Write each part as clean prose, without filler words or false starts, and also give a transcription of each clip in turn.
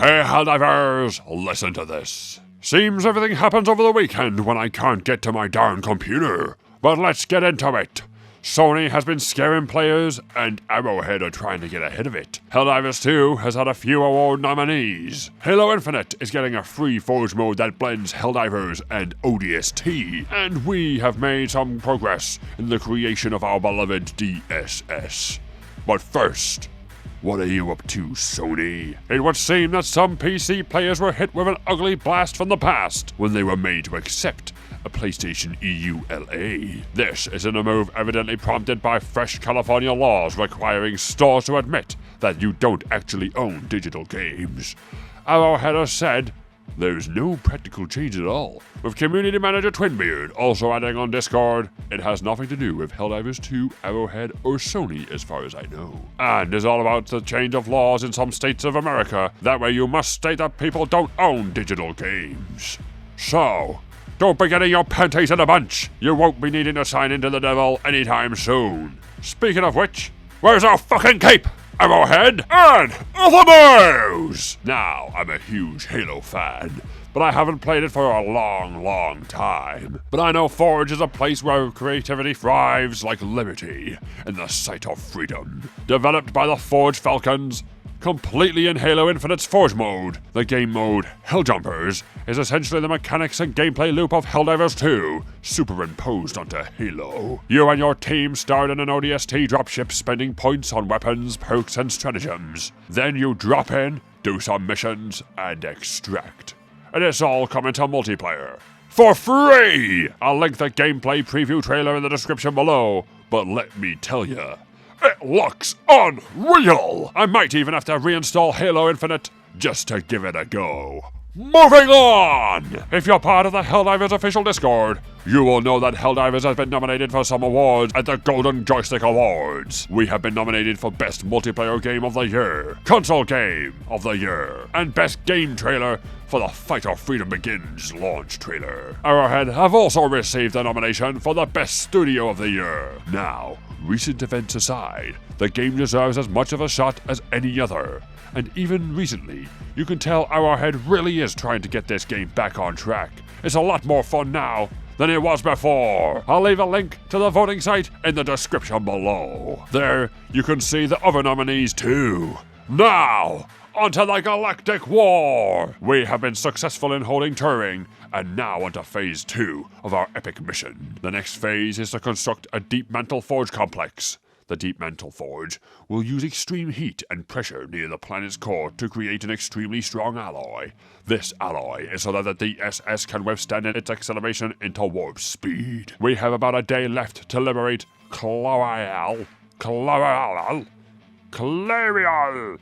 Hey Helldivers, listen to this. Seems everything happens over the weekend when I can't get to my darn computer. But let's get into it. Sony has been scaring players, and Arrowhead are trying to get ahead of it. Helldivers 2 has had a few award nominees. Halo Infinite is getting a free Forge mode that blends Helldivers and ODST. And we have made some progress in the creation of our beloved DSS. But first, what are you up to, Sony? It would seem that some PC players were hit with an ugly blast from the past when they were made to accept a PlayStation EULA. This is in a move evidently prompted by fresh California laws requiring stores to admit that you don't actually own digital games. Arrowhead has said, there's no practical change at all. With community manager Twinbeard also adding on Discord, it has nothing to do with Helldivers 2, Arrowhead, or Sony as far as I know. And is all about the change of laws in some states of America. That way you must state that people don't own digital games. So, don't be getting your panties in a bunch. You won't be needing to sign into the devil anytime soon. Speaking of which, where's our fucking cape? Arrowhead, and other news! Now, I'm a huge Halo fan, but I haven't played it for a long time. But I know Forge is a place where creativity thrives like liberty in the sight of freedom. Developed by the Forge Falcons, completely in Halo Infinite's Forge mode, the game mode Helljumpers is essentially the mechanics and gameplay loop of Helldivers 2, superimposed onto Halo. You and your team start in an ODST dropship spending points on weapons, perks, and stratagems. Then you drop in, do some missions, and extract. And it's all coming to multiplayer. For free! I'll link the gameplay preview trailer in the description below, but let me tell ya, it looks unreal! I might even have to reinstall Halo Infinite just to give it a go. Moving on! If you're part of the Helldivers official Discord, you will know that Helldivers has been nominated for some awards at the Golden Joystick Awards. We have been nominated for Best Multiplayer Game of the Year, Console Game of the Year, and Best Game Trailer for the Fight of Freedom Begins launch trailer. Arrowhead have also received a nomination for the Best Studio of the Year. Now, recent events aside, the game deserves as much of a shot as any other. And even recently, you can tell Arrowhead really is trying to get this game back on track. It's a lot more fun now than it was before. I'll leave a link to the voting site in the description below. There, you can see the other nominees too. Now, onto the Galactic War! We have been successful in holding Turing, and now onto Phase 2 of our epic mission. The next phase is to construct a deep mantle forge complex. The Deep Mantle Forge will use extreme heat and pressure near the planet's core to create an extremely strong alloy. This alloy is so that the DSS can withstand its acceleration into warp speed. We have about a day left to liberate Clarial,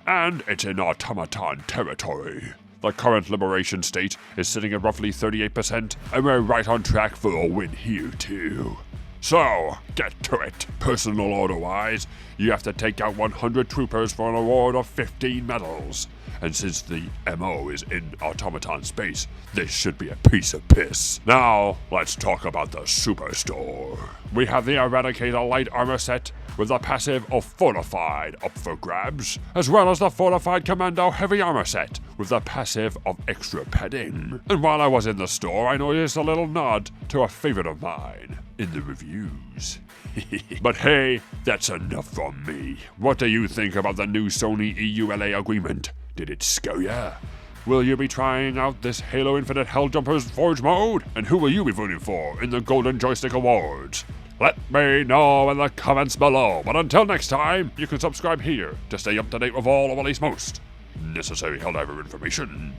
and it's in automaton territory. The current liberation state is sitting at roughly 38%, and we're right on track for a win here too. So, get to it. Personal order-wise, you have to take out 100 troopers for an award of 15 medals. And since the MO is in automaton space, this should be a piece of piss. Now, let's talk about the Superstore. We have the Eradicator light armor set with the passive of Fortified up for grabs, as well as the Fortified Commando heavy armor set with the passive of extra padding. And while I was in the store, I noticed a little nod to a favorite of mine in the reviews. But hey, that's enough from me. What do you think about the new Sony EULA agreement? Did it scare ya? Will you be trying out this Halo Infinite Helljumpers Forge mode? And who will you be voting for in the Golden Joystick Awards? Let me know in the comments below. But until next time, you can subscribe here to stay up to date with all the latest most necessary Helldiver information.